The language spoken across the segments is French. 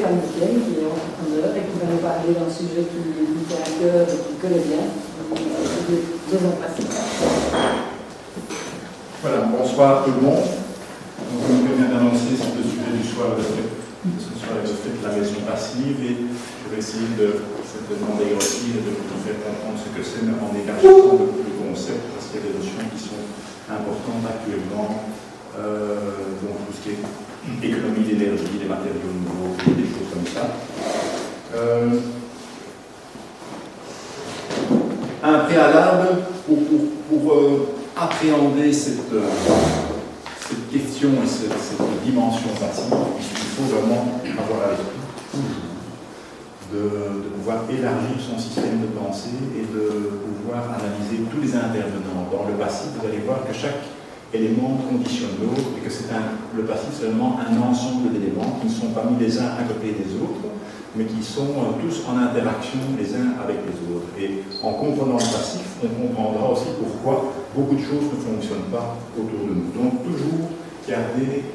Stéphane Duquesne, qui est entrepreneur et qui va nous parler d'un sujet qui lui tient à cœur et qu'il connaît bien, deux ans passés. Voilà, bonsoir tout le monde. Donc, comme je viens d'annoncer, c'est le sujet du soir de ce soir est le fait de la maison passive et je vais essayer de demander aussi et de vous faire comprendre ce que c'est, mais en élargissant le concept, parce qu'il y a des notions qui sont importantes actuellement, donc tout ce qui est économie d'énergie, des matériaux nouveaux, des choses comme ça. Un préalable pour appréhender cette question et cette dimension passive, il faut vraiment avoir à l'esprit de pouvoir élargir son système de pensée et de pouvoir analyser tous les intervenants. Dans le passif, vous allez voir que chaque élément conditionne l'autre et que le passif c'est vraiment un ensemble d'éléments qui ne sont pas mis les uns à côté des autres, mais qui sont tous en interaction les uns avec les autres. Et en comprenant le passif, on comprendra aussi pourquoi beaucoup de choses ne fonctionnent pas autour de nous. Donc toujours garder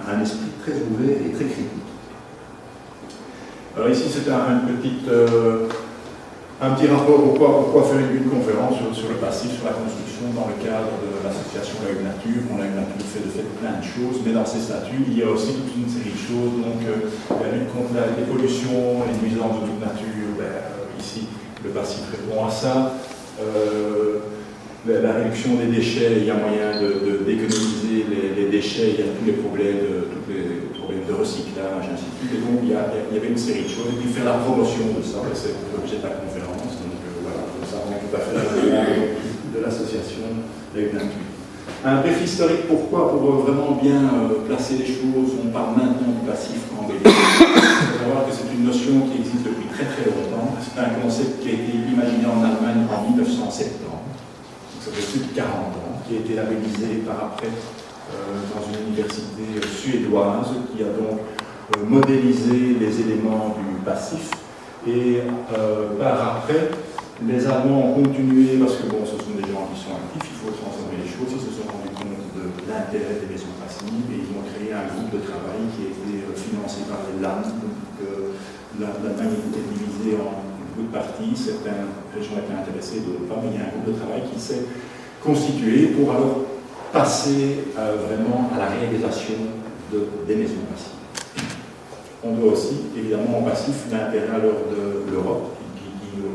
un esprit très ouvert et très critique. Alors ici c'est un petit rapport pourquoi faire une conférence sur le passif, sur la construction dans le cadre de l'association La Une Nature. La Une Nature fait de fait plein de choses, mais dans ces statuts, il y a aussi toute une série de choses. Donc la lutte contre les pollutions, les nuisances de toute nature, ici le passif répond à ça. La réduction des déchets, il y a moyen d'économiser les déchets, il y a tous les problèmes de recyclage, ainsi de suite. Et donc il y avait une série de choses, et puis faire la promotion de ça, c'est l'objet de la conférence. Donc voilà, ça on est tout à fait de l'association La Une Nature. Un bref historique, pourquoi? Pour vraiment bien placer les choses, on parle maintenant du passif en Belgique. Il faut savoir que c'est une notion qui existe depuis très très longtemps. C'est un concept qui a été imaginé en Allemagne en 1970. Ça fait plus de 40 ans, qui a été labellisé par après dans une université suédoise qui a donc modélisé les éléments du passif. Et par après, les Allemands ont continué, parce que bon, ce sont des gens qui sont actifs, il faut transformer les choses, ils se sont rendus compte de l'intérêt des maisons passives et ils ont créé un groupe de travail qui a été financé par les LAN. L'Allemagne était divisée en de parties, certaines régions étaient intéressées, d'autres pas, mais il y a un groupe de travail qui s'est constitué pour alors passer vraiment à la réalisation des maisons passives. On doit aussi, évidemment, en passif, l'intérêt alors de l'Europe, qui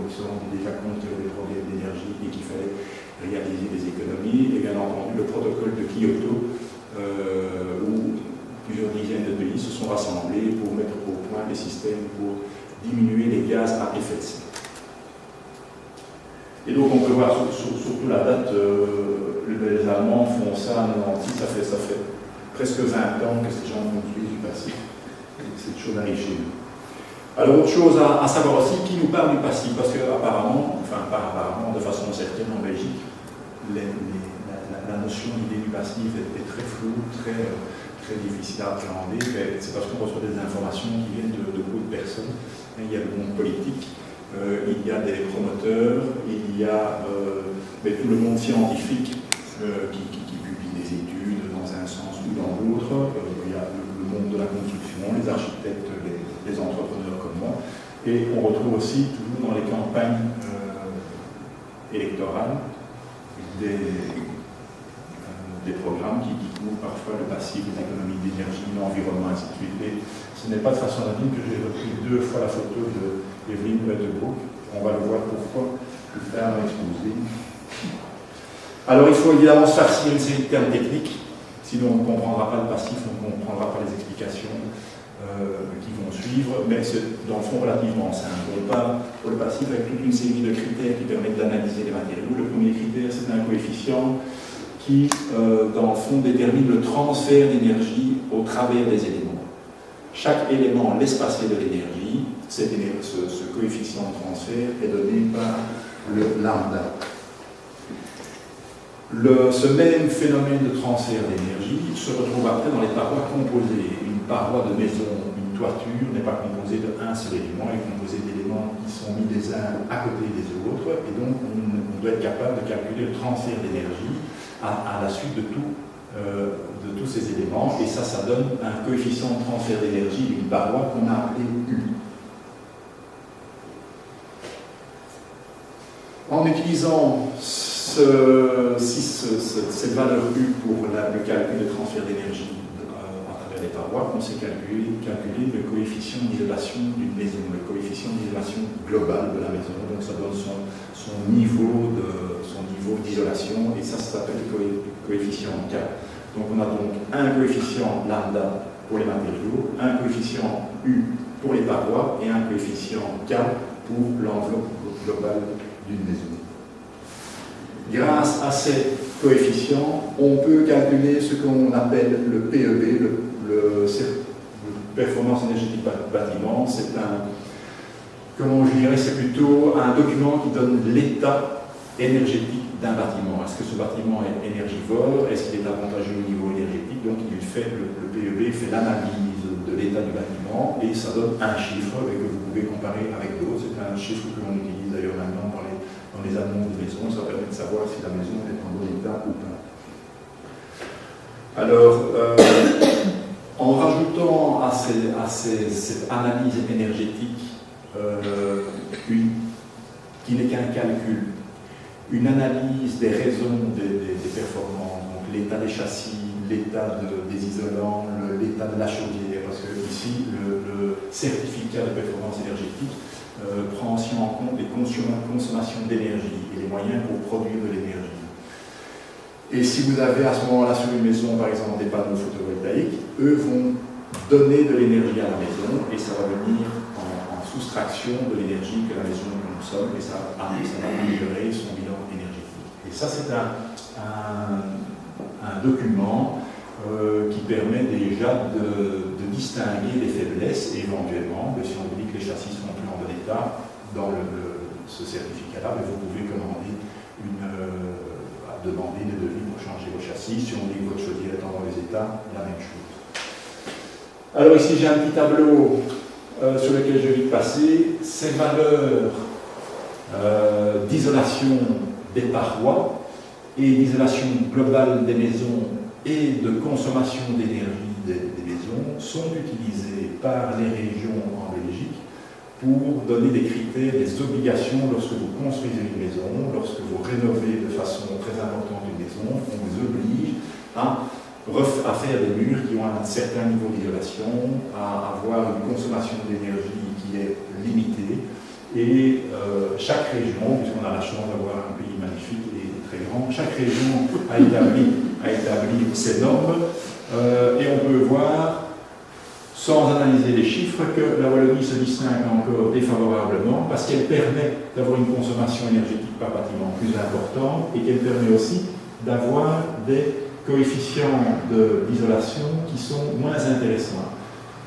se rendait déjà compte qu'il y avait des problèmes d'énergie et qu'il fallait réaliser des économies, et bien entendu le protocole de Kyoto, où plusieurs dizaines de pays se sont rassemblés pour mettre au point des systèmes pour diminuer les gaz à effet de serre. Et donc on peut voir surtout la date, les Allemands font ça en 96, ça fait presque 20 ans que ces gens construisent du passif. Cette chose arrive chez nous. Alors autre chose à savoir aussi, qui nous parle du passif, parce qu'apparemment, enfin pas apparemment, de façon certaine en Belgique, la notion d'idée du passif est très floue, très difficile à appréhender. C'est parce qu'on reçoit des informations qui viennent de beaucoup de personnes. Il y a le monde politique, il y a des promoteurs, il y a tout le monde scientifique qui publie des études dans un sens ou dans l'autre. Il y a le monde de la construction, les architectes, les entrepreneurs comme moi. Et on retrouve aussi, toujours dans les campagnes électorales, des programmes qui couvrent parfois le passif, les économies d'énergie, l'environnement, ainsi de suite. Et ce n'est pas de façon anodine que j'ai repris 2 fois la photo d'Evelyne Wettebroek. On va le voir pourquoi plus tard dans l'exposé. Alors il faut évidemment se farcir une série de termes techniques, sinon on ne comprendra pas le passif, on ne comprendra pas les explications qui vont suivre, mais c'est dans le fond relativement simple. On part pour le passif avec toute une série de critères qui permettent d'analyser les matériaux. Le premier critère, c'est un coefficient qui, dans le fond, détermine le transfert d'énergie au travers des éléments. Chaque élément laisse passer de l'énergie. Ce coefficient de transfert est donné par le lambda. Ce même phénomène de transfert d'énergie se retrouve après dans les parois composées. Une paroi de maison, une toiture n'est pas composée d'un seul élément, elle est composée d'éléments qui sont mis les uns à côté des autres, et donc on doit être capable de calculer le transfert d'énergie à la suite de tous de tous ces éléments, et ça donne un coefficient de transfert d'énergie d'une paroi qu'on a appelé U. En utilisant cette valeur U pour le calcul de transfert d'énergie à travers les parois, on s'est calculé le coefficient d'isolation d'une maison, le coefficient d'isolation global de la maison. Donc ça donne son niveau d'isolation, et ça s'appelle le coefficient K. Donc on a donc un coefficient lambda pour les matériaux, un coefficient U pour les parois et un coefficient K pour l'enveloppe globale d'une maison. Grâce à ces coefficients, on peut calculer ce qu'on appelle le PEB, le performance énergétique bâtiment. C'est c'est plutôt un document qui donne l'état énergétique d'un bâtiment. Est-ce que ce bâtiment est énergivore? Est-ce qu'il est avantageux au niveau énergétique? Donc le PEB fait l'analyse de l'état du bâtiment et ça donne un chiffre que vous pouvez comparer avec d'autres. C'est un chiffre que l'on utilise d'ailleurs maintenant dans les annonces de maison. Ça permet de savoir si la maison est en bon état ou pas. Alors, en rajoutant à cette analyse énergétique qui n'est qu'un calcul, une analyse des raisons des performances, donc l'état des châssis, l'état des isolants, l'état de la chaudière, parce que ici le certificat de performance énergétique prend aussi en compte les consommations d'énergie et les moyens pour produire de l'énergie. Et si vous avez à ce moment-là sur une maison, par exemple, des panneaux photovoltaïques, eux vont donner de l'énergie à la maison et ça va venir en soustraction de l'énergie que la maison consomme et ça va améliorer son bilan énergétique. Et ça, c'est un document qui permet déjà de distinguer les faiblesses et éventuellement, si on vous dit que les châssis sont plus en bon état, dans ce certificat-là, vous pouvez demander des devis pour changer vos châssis. Si on dit que votre chaudière est en mauvais état, la même chose. Alors ici, j'ai un petit tableau sur lequel je vais passer. Ces valeurs d'isolation des parois et d'isolation globale des maisons et de consommation d'énergie des maisons sont utilisées par les régions en Belgique pour donner des critères, des obligations lorsque vous construisez une maison, lorsque vous rénovez de façon très importante une maison, on vous oblige à faire des murs qui ont un certain niveau d'isolation, à avoir une consommation d'énergie qui est limitée. Et chaque région, puisqu'on a la chance d'avoir un pays magnifique et très grand, chaque région a établi ses normes et on peut voir, sans analyser les chiffres, que la Wallonie se distingue encore défavorablement parce qu'elle permet d'avoir une consommation énergétique par bâtiment plus importante et qu'elle permet aussi d'avoir des coefficients d'isolation qui sont moins intéressants.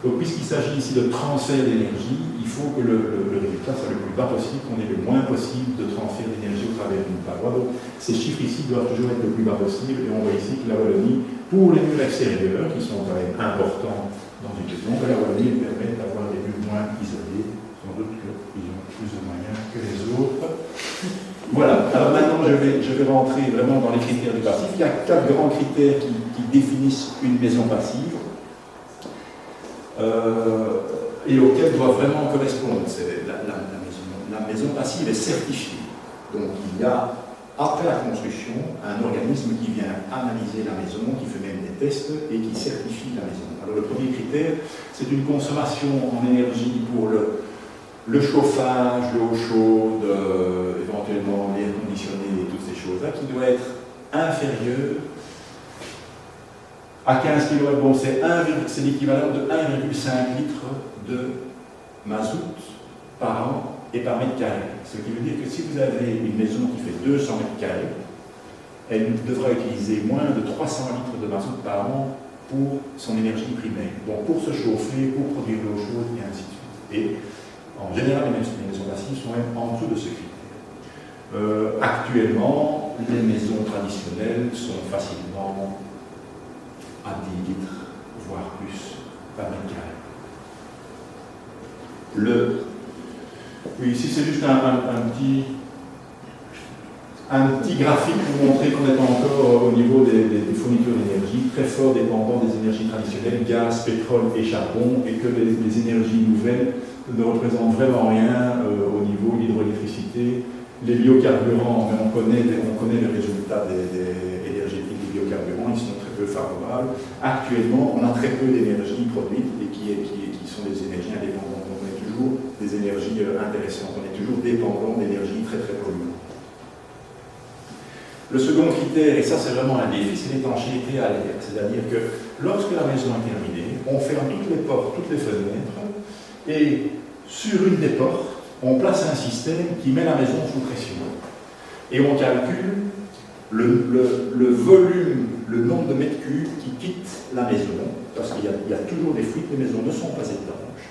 Donc, puisqu'il s'agit ici de transfert d'énergie, il faut que le résultat soit le plus bas possible, qu'on ait le moins possible de transfert d'énergie au travers d'une paroi. Donc, ces chiffres ici doivent toujours être le plus bas possible, et on voit ici que la Wallonie, pour les murs extérieurs, qui sont quand même importants dans une maison, la Wallonie permet d'avoir des murs moins isolés, sans doute qu'ils ont plus de moyens que les autres. Voilà, alors maintenant je vais rentrer vraiment dans les critères du passif. Il y a 4 grands critères qui définissent une maison passive. Et auquel doit vraiment correspondre. La maison passive est certifiée. Donc il y a, après la construction, un organisme qui vient analyser la maison, qui fait même des tests et qui certifie la maison. Alors le premier critère, c'est une consommation en énergie pour le chauffage, l'eau chaude, éventuellement l'air conditionné et toutes ces choses-là, qui doit être inférieure à 15 kW. Bon, c'est l'équivalent de 1,5 litre de mazout par an et par mètre carré. Ce qui veut dire que si vous avez une maison qui fait 200 mètres carrés, elle devra utiliser moins de 300 litres de mazout par an pour son énergie primaire. Donc pour se chauffer, pour produire de l'eau chaude et ainsi de suite. Et en général, les maisons passives sont même en dessous de ce critère. Actuellement, les maisons traditionnelles sont facilement à 10 litres, voire plus, par mètre carré. Oui, ici c'est juste un petit... Un petit graphique pour montrer qu'on est encore au niveau des fournitures d'énergie très fort dépendant des énergies traditionnelles, gaz, pétrole et charbon, et que les énergies nouvelles ne représentent vraiment rien au niveau de l'hydroélectricité. Les biocarburants, mais on connaît les résultats énergétiques des biocarburants, ils sont très peu favorables. Actuellement, on a très peu d'énergie produite et qui sont des énergies indépendantes. Donc on est toujours des énergies intéressantes, on est toujours dépendant d'énergies très très polluantes. Le second critère, et ça c'est vraiment un défi, c'est l'étanchéité à l'air. C'est-à-dire que lorsque la maison est terminée, on ferme toutes les portes, toutes les fenêtres, et sur une des portes, on place un système qui met la maison sous pression. Et on calcule le volume, le nombre de mètres cubes qui quittent la maison, parce qu'il y a toujours des fuites, les maisons ne sont pas étanches.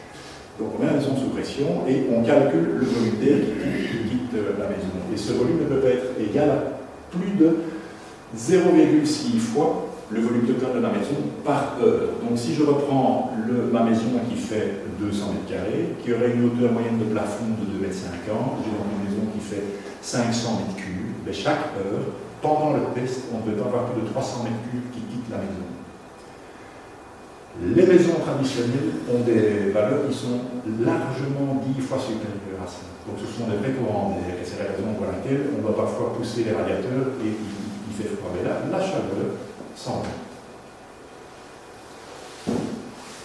Donc on met la maison sous pression et on calcule le volume d'air qui quitte la maison. Et ce volume ne peut pas être égal à plus de 0,6 fois le volume total de la maison par heure. Donc si je reprends ma maison qui fait 200 mètres carrés, qui aurait une hauteur moyenne de plafond de 2,50 m, j'ai donc une maison qui fait 500 mètres cubes, mais chaque heure, pendant le test, on devait avoir plus de 300 mètres cubes qui quittent la maison. Les maisons traditionnelles ont des valeurs qui sont largement 10 fois supérieures à ça. Donc ce sont des vrais courants d'air, et c'est la raison pour laquelle on doit parfois pousser les radiateurs et il fait froid. Mais là, la chaleur s'en va.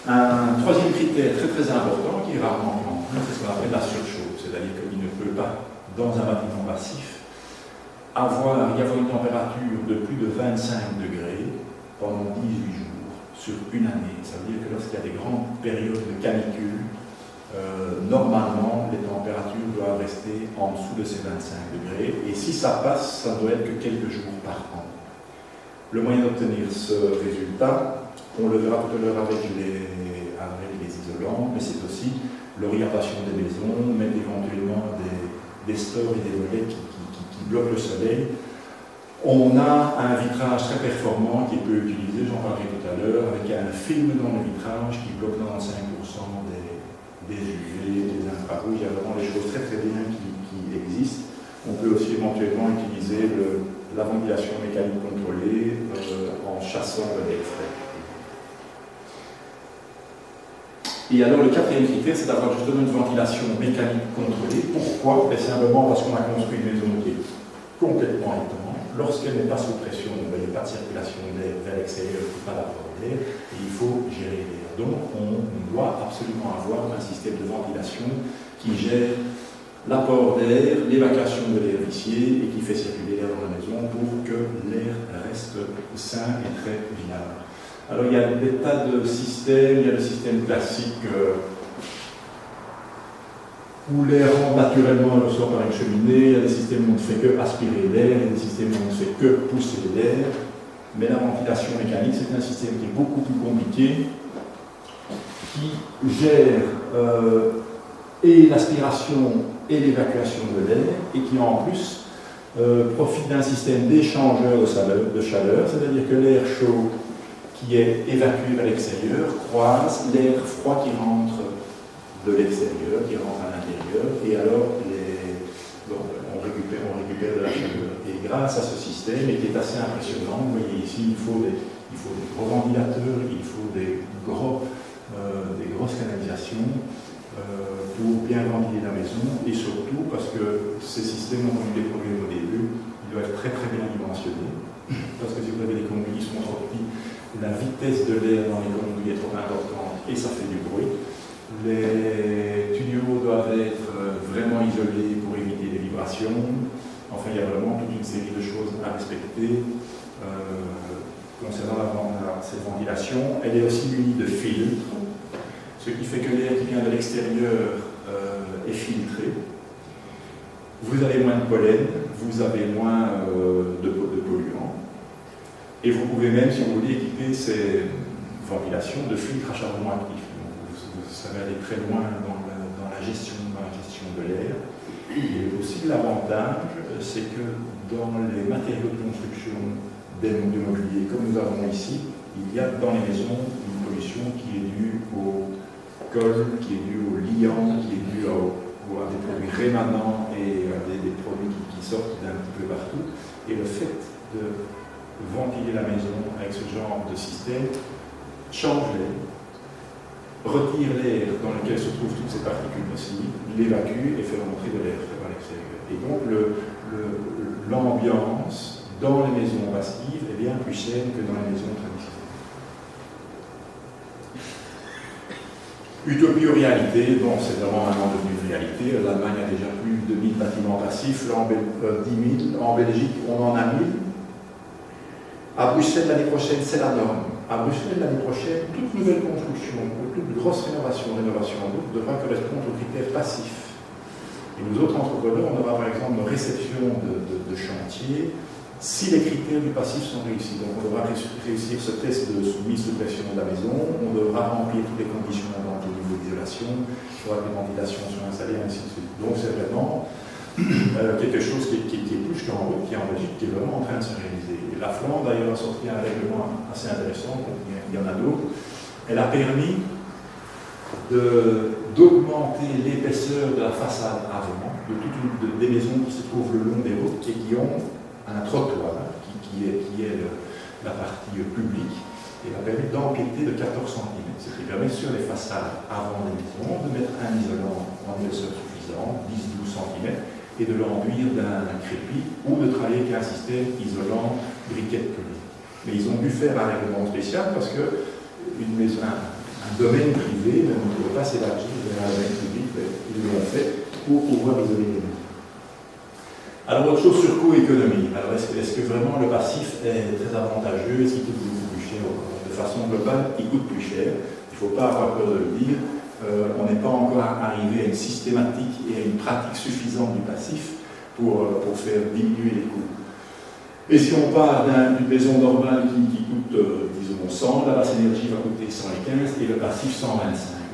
Un troisième critère très très important qui est rarement pris en compte, c'est ce qu'on appelle la surchauffe, c'est-à-dire qu'il ne peut pas, dans un bâtiment massif, y avoir une température de plus de 25 degrés pendant 18 jours sur une année. Ça veut dire que lorsqu'il y a des grandes périodes de canicule, normalement les températures doivent rester en dessous de ces 25 degrés, et si ça passe, ça ne doit être que quelques jours par an. Le moyen d'obtenir ce résultat, on le verra tout à l'heure avec les isolants, mais c'est aussi l'orientation des maisons, même éventuellement des stores et des volets qui bloquent le soleil. On a un vitrage très performant qui peut utiliser, j'en parlerai tout à l'heure, avec un film dans le vitrage qui bloque 95% des UV, des infrarouges. Il y a vraiment des choses très très bien qui existent. On peut aussi éventuellement utiliser la ventilation mécanique contrôlée en chassant l'air frais. Et alors le quatrième critère, c'est d'avoir justement une ventilation mécanique contrôlée. Pourquoi? Simplement parce qu'on a construit une maison qui est complètement étanche. Lorsqu'elle n'est pas sous pression, il n'y a pas de circulation d'air vers l'extérieur, il n'y a pas d'apport d'air, et il faut gérer l'air. Donc on doit absolument avoir un système de ventilation qui gère l'apport d'air, l'évacuation de l'air vicié et qui fait circuler l'air dans la maison pour que l'air reste sain et très viable. Alors il y a des tas de systèmes, il y a le système classique où l'air rentre naturellement et ressort par une cheminée, il y a des systèmes où on ne fait que aspirer l'air, il y a des systèmes où on ne fait que pousser l'air, mais la ventilation mécanique c'est un système qui est beaucoup plus compliqué, qui gère et l'aspiration et l'évacuation de l'air, et qui en plus profite d'un système d'échangeur de chaleur, c'est-à-dire que l'air chaud qui est évacué vers l'extérieur croise l'air froid qui rentre de l'extérieur, qui rentre à l'intérieur, et alors on récupère de la chaleur. Et grâce à ce système, et qui est assez impressionnant, vous voyez ici, il faut des gros ventilateurs, il faut des grosses canalisations pour bien ventiler la maison, et surtout parce que ces systèmes ont eu des problèmes au début, ils doivent être très très bien dimensionnés, parce que si vous avez des conduits qui sont trop petits, la vitesse de l'air dans les conduits est trop importante et ça fait du bruit. Les tuyaux doivent être vraiment isolés pour éviter les vibrations. Enfin, il y a vraiment toute une série de choses à respecter concernant cette ventilation. Elle est aussi munie de filtres, ce qui fait que l'air qui vient de l'extérieur est filtré. Vous avez moins de pollen, vous avez moins de polluants. Et vous pouvez même, si vous voulez, équiper ces ventilations de filtres à charbon actif. Vous savez aller très loin dans la gestion de l'air. Et aussi l'avantage, c'est que dans les matériaux de construction du mobilier, comme nous avons ici, il y a dans les maisons une pollution qui est due au colle, qui est due au liant, qui est due aux voir des produits rémanents et des produits qui sortent d'un petit peu partout. Et le fait de ventiler la maison avec ce genre de système change l'air, retire l'air dans lequel se trouvent toutes ces particules nocives, l'évacue et fait rentrer de l'air frais à l'extérieur. Et donc l'ambiance dans les maisons passives est bien plus saine que dans les maisons traditionnelles. Utopie ou réalité, bon, c'est vraiment maintenant devenu une réalité. L'Allemagne a déjà plus de 1000 bâtiments passifs, là, 10 000. En Belgique, on en a 1000. À Bruxelles, l'année prochaine, c'est la norme. À Bruxelles, l'année prochaine, toute nouvelle construction, toute grosse rénovation devra correspondre aux critères passifs. Et nous autres entrepreneurs, on aura par exemple une réception de chantier si les critères du passif sont réussis. Donc on devra réussir ce test de mise sous pression de la maison, on devra remplir toutes les conditions dans le niveau d'isolation, il faudra que les ventilations soient installées, ainsi de suite. Donc c'est vraiment quelque chose qui est plus qu'en route, qui est en Belgique, qui est vraiment en train de se réaliser. Et la Flandre d'ailleurs a sorti un règlement assez intéressant, donc il y en a d'autres. Elle a permis d'augmenter l'épaisseur de la façade avant des maisons qui se trouvent le long des routes et qui ont un trottoir qui est la partie publique et va permettre d'empiéter de 14 cm. Ce qui permet sur les façades avant les maisons de mettre un isolant en épaisseur suffisant, 10-12 cm, et de l'enduire d'un crépi ou de travailler avec un système isolant briquette publique. Mais ils ont dû faire un règlement spécial parce que une maison, un domaine privé ne pouvait pas s'élargir vers un domaine public, ils l'ont fait pour pouvoir isoler les maisons. Alors, autre chose sur coût-économie. Alors, est-ce que vraiment le passif est très avantageux? Est-ce qu'il coûte beaucoup plus cher? De façon globale, il coûte plus cher. Il ne faut pas avoir peur de le dire. On n'est pas encore arrivé à une systématique et à une pratique suffisante du passif pour faire diminuer les coûts. Et si on part d'une maison normale qui coûte, disons, 100, la basse énergie va coûter 115 et le passif 125.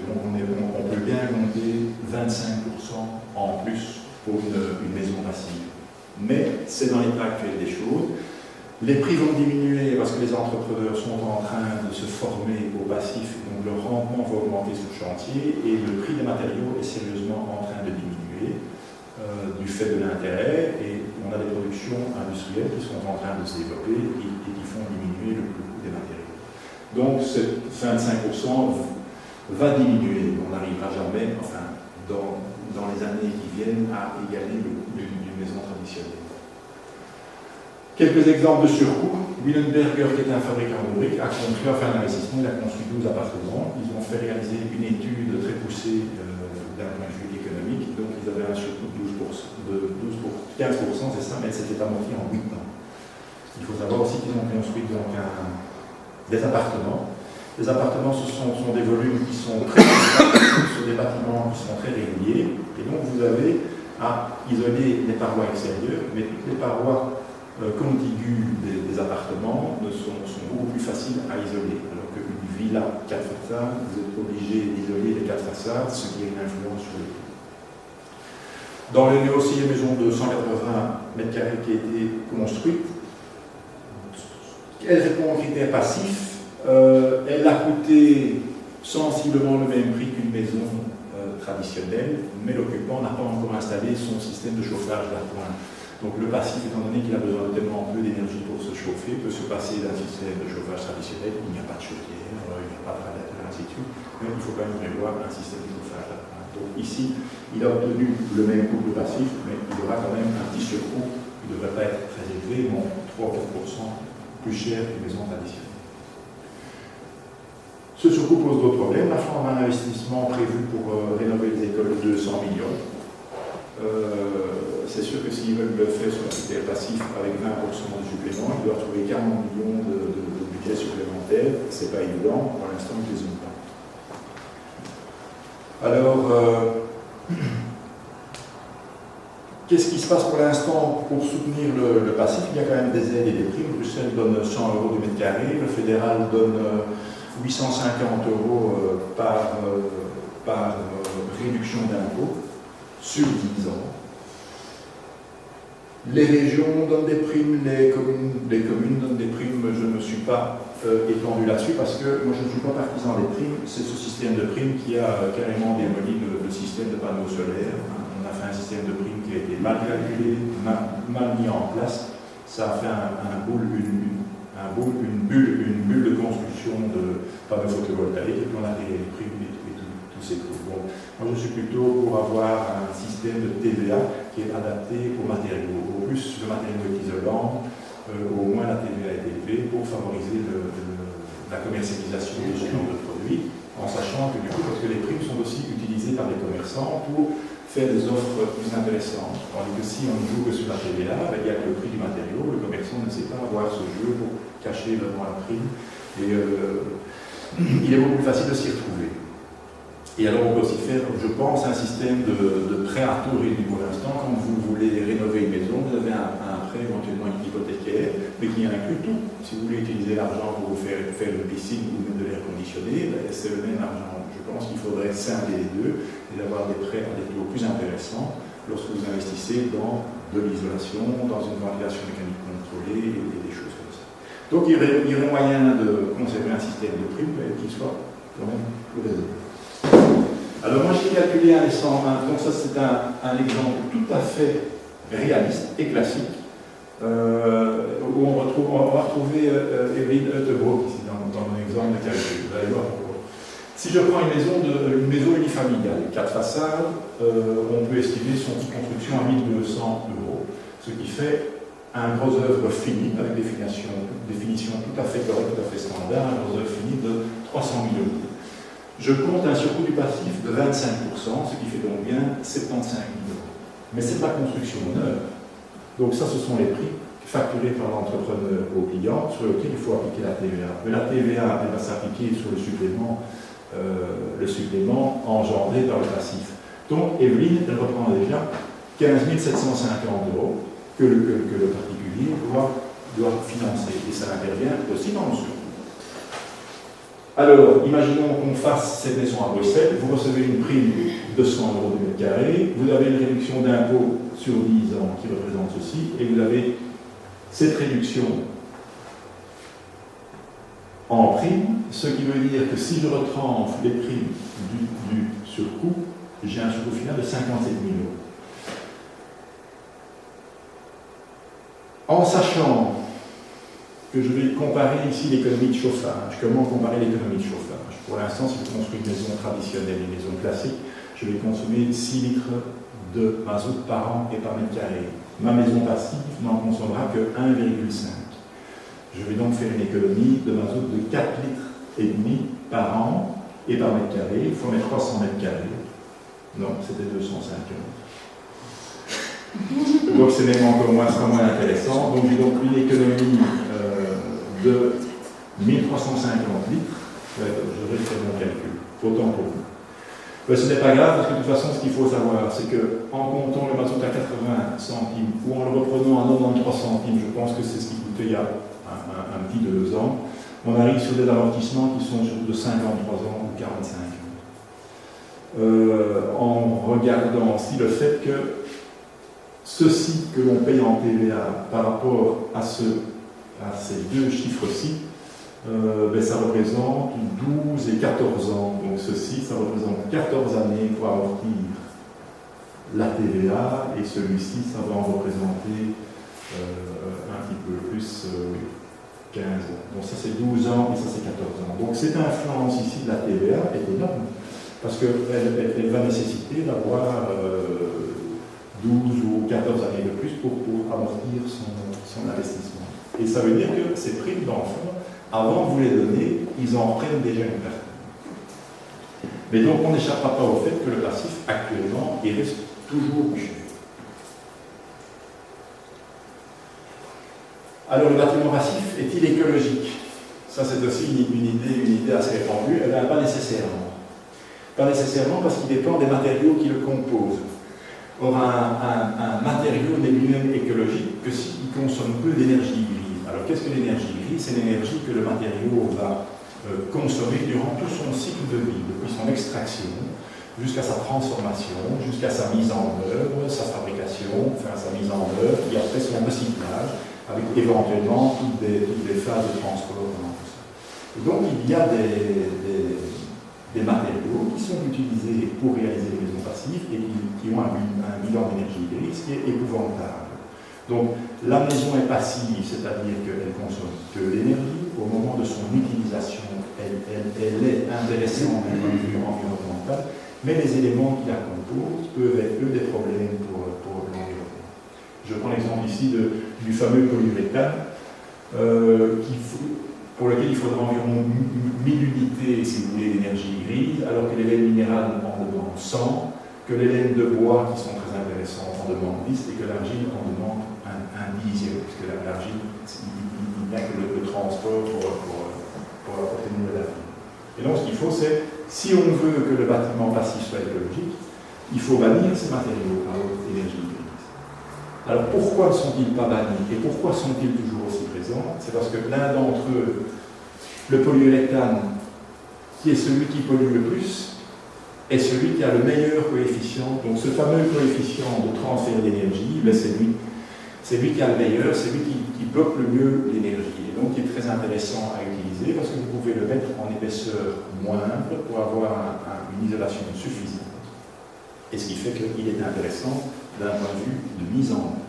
Donc, on peut bien compter 25% en plus pour une maison passive. Mais c'est dans l'état actuel des choses. Les prix vont diminuer parce que les entrepreneurs sont en train de se former au passif, donc leur rendement va augmenter sur le chantier et le prix des matériaux est sérieusement en train de diminuer du fait de l'intérêt et on a des productions industrielles qui sont en train de se développer et qui font diminuer le coût des matériaux. Donc ce 25% va diminuer. On n'arrivera jamais, enfin, dans les années qui viennent, à égaler le coût d'une maison traditionnelle. Quelques exemples de surcoût. Wielenberger, qui est un fabricant de briques, a construit, enfin l'investissement, il a construit 12 appartements. Ils ont fait réaliser une étude très poussée d'un point de vue économique. Donc ils avaient un surcoût de 15%, c'est ça, mais c'était amorti en 8 ans. Il faut savoir aussi qu'ils ont construit donc des appartements. Les appartements, ce sont des volumes qui sont très sur des bâtiments qui sont très réguliers. Et donc vous avez à isoler les parois extérieures, mais toutes les parois contiguës des appartements sont beaucoup plus faciles à isoler. Alors qu'une villa 4 façades, vous êtes obligé d'isoler les 4 façades, ce qui a une influence sur les prix. Dans les aussi une maison de 180 m² qui a été construite, elle répond aux critères passifs. Elle a coûté sensiblement le même prix qu'une maison traditionnelle, mais l'occupant n'a pas encore installé son système de chauffage d'appoint. Donc le passif, étant donné qu'il a besoin de tellement peu d'énergie pour se chauffer, peut se passer d'un système de chauffage traditionnel. Il n'y a pas de chaudière, il n'y a pas de radiateur, ainsi de suite, mais il faut quand même prévoir un système de chauffage d'appoint. Donc ici, il a obtenu le même coût de passif, mais il aura quand même un petit surcoût qui ne devrait pas être très élevé, mais 3 ou 4% plus cher qu'une maison traditionnelle. Ce surcoût pose d'autres problèmes. La Flandre a un investissement prévu pour rénover les écoles de 200 millions. C'est sûr que s'ils veulent le faire sur un critère passif avec 20% de supplément, ils doivent trouver 40 millions de budget supplémentaire. Ce n'est pas évident, pour l'instant ils ne les ont pas. Alors, qu'est-ce qui se passe pour l'instant pour soutenir le passif? Il y a quand même des aides et des primes. Bruxelles donne 100 € du mètre carré, le fédéral donne 850 € par réduction d'impôts sur 10 ans. Les régions donnent des primes, les communes donnent des primes. Je ne me suis pas étendu là-dessus parce que moi je ne suis pas partisan des primes. C'est ce système de primes qui a carrément démoli le système de panneaux solaires. un système de prime qui a été mal calculé, mal mis en place. Ça a fait une bulle de construction de panneaux photovoltaïques et puis on a des primes et tous ces trucs. Bon, moi je suis plutôt pour avoir un système de TVA qui est adapté aux matériaux. Au plus le matériau est isolant, au moins la TVA est élevée pour favoriser la commercialisation de ce genre de produits, en sachant que du coup, parce que les primes sont aussi utilisées par les commerçants pour faire des offres plus intéressantes. Tandis que si on ne joue que sur la TVA, ben, il y a que le prix du matériau, le commerçant ne sait pas avoir ce jeu pour cacher vraiment la prime, et il est beaucoup plus facile de s'y retrouver. Et alors on peut aussi faire, je pense, un système de prêt à taux réduit pour l'instant. Quand vous voulez rénover une maison, vous avez un prêt éventuellement hypothécaire, mais qui inclut tout. Si vous voulez utiliser l'argent pour vous faire une piscine ou même de l'air conditionné, ben, c'est le même argent. Je pense qu'il faudrait scinder les deux et d'avoir des prêts à des taux plus intéressants lorsque vous investissez dans de l'isolation, dans une ventilation mécanique contrôlée et des choses comme ça. Donc il y aurait moyen de conserver un système de prime qui soit quand même plus raisonnable. Alors moi j'ai calculé un essai en main, donc ça c'est un exemple tout à fait réaliste et classique, où on va retrouver Evelyn Uttebrook ici dans mon exemple de calcul. Vous allez voir pourquoi. Si je prends une maison unifamiliale, 4 façades, on peut estimer son coût de construction à 1 200 €, ce qui fait un gros œuvre fini, avec définition tout à fait correcte, tout à fait standard, un gros œuvre fini de 300 000 €. Je compte un surcoût du passif de 25%, ce qui fait donc bien 75 000 €. Mais c'est de la construction neuve. Donc ça, ce sont les prix facturés par l'entrepreneur au client, sur lequel il faut appliquer la TVA. Mais la TVA, elle va s'appliquer sur le supplément engendré par le passif. Donc Evelyne, elle reprend déjà 15 750 € que le particulier doit financer. Et ça intervient aussi dans le surcoût. Alors, imaginons qu'on fasse cette maison à Bruxelles, vous recevez une prime de 100 € du mètre carré, vous avez une réduction d'impôt sur 10 ans qui représente ceci, et vous avez cette réduction en prime, ce qui veut dire que si je retranche les primes du surcoût, j'ai un surcoût final de 57 000 €. En sachant que je vais comparer ici l'économie de chauffage. Comment comparer l'économie de chauffage? Pour l'instant, si je construis une maison traditionnelle, une maison classique, je vais consommer 6 litres de mazout par an et par mètre carré. Ma maison passive n'en consommera que 1,5. Je vais donc faire une économie de mazout de 4 litres et demi par an et par mètre carré. Il faut mettre 300 mètres carrés. Non, c'était 250. Donc c'est même encore moins intéressant. Donc j'ai donc une économie de 1350 litres. Je vais faire mon calcul. Autant pour vous. Mais ce n'est pas grave, parce que de toute façon, ce qu'il faut savoir, c'est qu'en comptant le mazout à 80 centimes ou en le reprenant à 93 centimes, je pense que c'est ce qui coûtait il y a un petit 2 ans, on arrive sur des amortissements qui sont de 53 ans ou 45 ans. En regardant aussi le fait que ceci que l'on paye en TVA par rapport à ces deux chiffres-ci, ça représente 12 et 14 ans. Donc ceci, ça représente 14 années pour amortir la TVA, et celui-ci, ça va en représenter un petit peu plus 15 ans. Donc ça c'est 12 ans et ça c'est 14 ans. Donc cette influence ici de la TVA est énorme, parce qu'elle va nécessiter d'avoir 12 ou 14 années de plus pour amortir son investissement. Et ça veut dire que ces primes d'enfants, avant de vous les donner, ils en prennent déjà une partie. Mais donc on n'échappera pas au fait que le passif, actuellement, il reste toujours plus cher. Alors le bâtiment passif est-il écologique? Ça c'est aussi une idée assez répandue. Elle n'a pas nécessairement. Pas nécessairement parce qu'il dépend des matériaux qui le composent. Or un matériau n'est lui-même écologique que s'il consomme peu d'énergie grise. Alors qu'est-ce que l'énergie grise? C'est l'énergie que le matériau va consommer durant tout son cycle de vie, depuis son extraction jusqu'à sa transformation, jusqu'à sa mise en œuvre, sa fabrication, enfin sa mise en œuvre, et après son recyclage, avec éventuellement toutes les phases de transport. Et donc il y a des des matériaux qui sont utilisés pour réaliser les maisons passives et qui ont un bilan d'énergie grise qui est épouvantable. Donc la maison est passive, c'est-à-dire qu'elle consomme que l'énergie. Au moment de son utilisation, elle est intéressante d'un point de vue environnemental, mais les éléments qui la composent peuvent être eux des problèmes pour l'environnement. Je prends l'exemple ici du fameux polyuréthane, pour lequel il faudra environ 1000 unités, si vous voulez, d'énergie grise, alors que les laines minérales en demandent 100, que les laines de bois, qui sont très intéressantes, en demandent 10, et que l'argile en demande un dixième, puisque l'argile, il n'y a que le transport pour obtenir de la vie. Et donc, ce qu'il faut, c'est, si on veut que le bâtiment passif soit écologique, il faut bannir ces matériaux à haute énergie grise. Alors, pourquoi ne sont-ils pas bannis et pourquoi sont-ils toujours aussi présents? C'est parce que l'un d'entre eux, le polyuréthane, qui est celui qui pollue le plus, est celui qui a le meilleur coefficient. Donc, ce fameux coefficient de transfert d'énergie, c'est lui qui a le meilleur, c'est lui qui bloque le mieux l'énergie. Et donc, il est très intéressant à utiliser parce que vous pouvez le mettre en épaisseur moindre pour avoir une isolation suffisante. Et ce qui fait qu'il est intéressant d'un point de vue de mise en œuvre.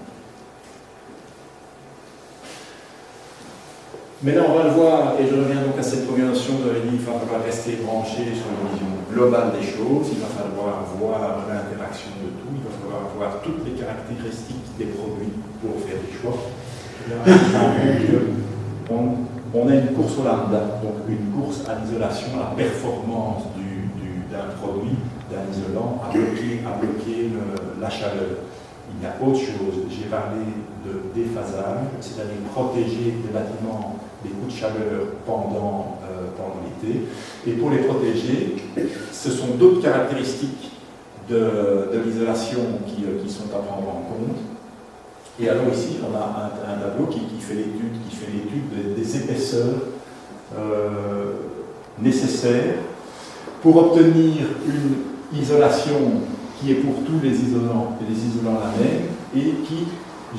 Mais là, on va le voir, et je reviens donc à cette première notion, vous avez dit qu'il va falloir rester branché sur une vision globale des choses, il va falloir voir l'interaction de tout, il va falloir voir toutes les caractéristiques des produits pour faire des choix. On a une course au lambda, donc une course à l'isolation, à la performance d'un produit, d'un isolant, à bloquer la chaleur. Il y a autre chose, j'ai parlé de déphasage, c'est-à-dire protéger les bâtiments des coups de chaleur pendant l'été. Et pour les protéger, ce sont d'autres caractéristiques de l'isolation qui sont à prendre en compte. Et alors ici, on a un tableau qui fait l'étude des épaisseurs nécessaires pour obtenir une isolation qui est pour tous les isolants et les isolants la même et qui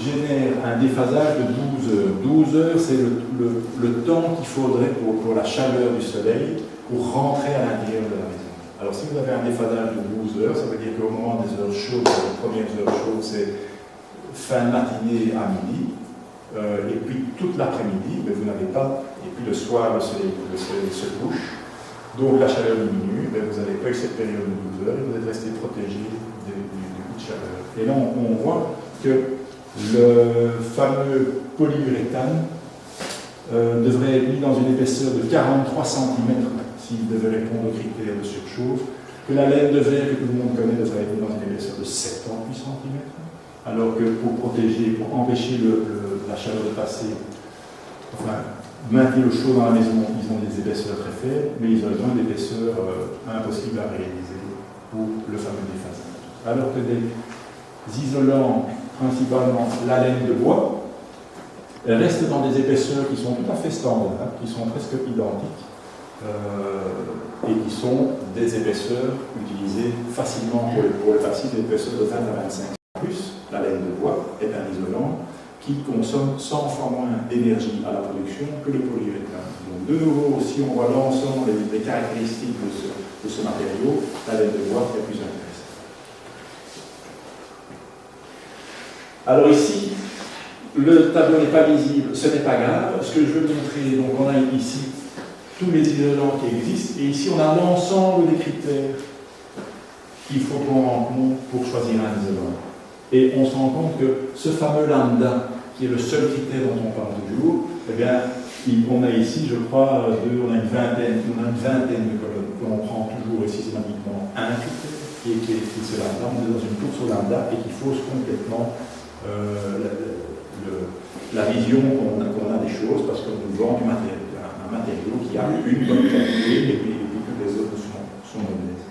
génère un déphasage de 12 heures. 12 heures, c'est le temps qu'il faudrait pour la chaleur du soleil pour rentrer à l'intérieur de la maison. Alors si vous avez un déphasage de 12 heures, ça veut dire qu'au moment des heures chaudes, les premières heures chaudes, c'est fin de matinée à midi, et puis toute l'après-midi, mais vous n'avez pas, et puis le soir, le soleil se couche, donc la chaleur diminue, mais vous n'avez pas eu cette période de 12 heures, et vous êtes resté protégé du coup de chaleur. Et là, on voit que le fameux polyuréthane devrait être mis dans une épaisseur de 43 cm s'il devait répondre aux critères de surchauffe, que la laine de verre que tout le monde connaît devrait être mise dans une épaisseur de 78 cm, alors que pour protéger, pour empêcher la chaleur de passer, enfin, maintenir le chaud dans la maison, ils ont des épaisseurs très faibles, mais ils ont besoin d'épaisseurs impossibles à réaliser pour le fameux déphasage. Alors que des isolants, principalement la laine de bois, restent dans des épaisseurs qui sont tout à fait standards, qui sont presque identiques, et qui sont des épaisseurs utilisées facilement pour le passif, des épaisseurs de 20 à 25. En plus, la laine de bois est un isolant qui consomme 100 fois moins d'énergie à la production que le polyuréthane. Donc de nouveau, si on voit l'ensemble des caractéristiques de ce matériau, la laine de bois est plus intéressante. Alors ici, le tableau n'est pas visible, ce n'est pas grave. Ce que je veux montrer, donc on a ici tous les isolants qui existent, et ici on a l'ensemble des critères qu'il faut prendre en compte pour choisir un isolant. Et on se rend compte que ce fameux lambda, qui est le seul critère dont on parle toujours, eh bien, on a ici, je crois, on a une vingtaine de colonnes. On prend toujours systématiquement un critère, qui est ce lambda. On est dans une course au lambda et qui fausse complètement la vision qu'on a des choses, parce qu'on nous vend un matériau qui a une bonne qualité et puis toutes les autres sont mauvaises.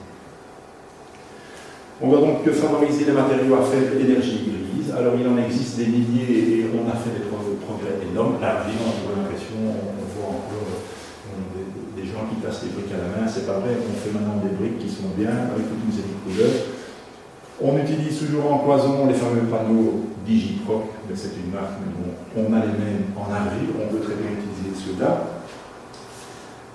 On va donc favoriser les matériaux à faible énergie grise. Alors il en existe des milliers et on a fait des progrès énormes. Là, on a l'impression, on voit encore des gens qui passent des briques à la main. C'est pas vrai, on fait maintenant des briques qui sont bien, avec toute une série de couleurs. On utilise toujours en cloison les fameux panneaux Digiproc, mais c'est une marque, mais bon, on a les mêmes en argile, on peut très bien utiliser ceux-là.